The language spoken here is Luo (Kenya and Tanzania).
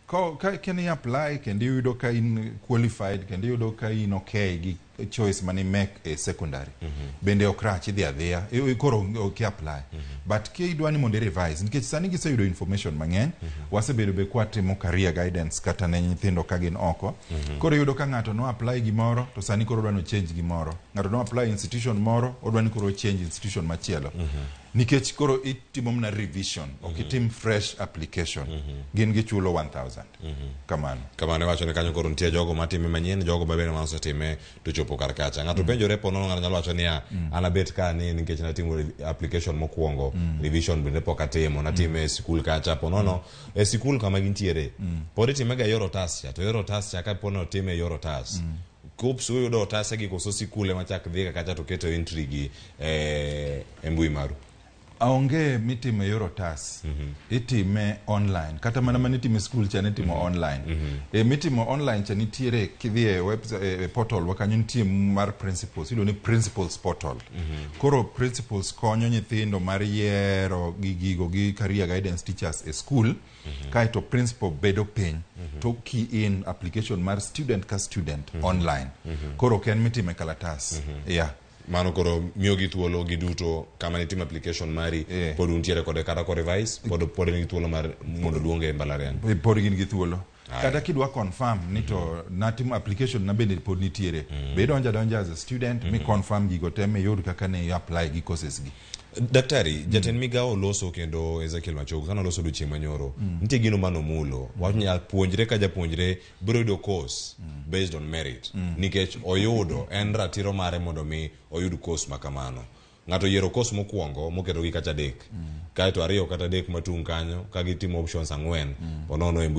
Can you apply? Can you do in qualified? Can you do in okay? Choice money make a secondary. Bende okrachi there. You okay apply. But ke do any monde revise. Nke sani gisa yudo information mangen. Wase bedo be kwate mo career guidance kata na nyithindo kagin oko. Koro yudo ka ngato no apply gimoro to sani koro dwano change gimoro. Ngato no apply institution moro, odwani koro change institution machielo. Nikech koro itimo mna revision, okitim fresh application. Gin gichulo 1000. Kamano wacho ne kanyo koro ntie jogo matime manyien, jogo babene ma osetime to chopo kar kacha. Ngato penjore po nono ng'ano nyalo wacho niya anabet ka ni nikech natimo application mokwongo, revision bende pok atimo, natime e sikul kacha po nono e sikul kama gintiere. Pod itimega yiero otas cha, to yiero otas cha ka po nono time yiero otas. KUCCPS uyudo otase gi koso sikule machak dhi kacha to keto entry gi mbui maru. Aonge mitime yiero otas. Itime online. Kata mana manitime school cha nitimo online. Mitimo online cha nitiere kidhie website portal wakanyo nitie mar principals. Ido ni principals portal. Koro principals konyo nyithindo mar yiero gi career guidance teachers e school. Kaito principal bedo piny to key in application mar student ka student online. Koro ken mitime kalatas. Yeah. Mano koro miyo gi thuolo gi duto kama nitimo application mari pod untiere kode kata ko revise pod nigi thuolo mar mondo duonge mbalariany. Pod gin gi thuolo. Kata kidwa confirm ni to natimo application na bende pod nitiere. Bedo donja as a student mi confirm gigo teme yud kaka ne apply gi courses gi. Daktari, jaten migao loso kendo Ezekiel Machogo kana loso duchi manyoro. Nitie gino mano mulo. Wach nyal puonjre ka japuonjre biro yudo course based on merit. Nikech oyudo en ratiro mare mondo mi oyud course makamano. Ngato yiero course mokwongo moketo gi kacha dek. Kaito ariyo kata dek matung kanyo ka gitimo options ang'wen. Ponono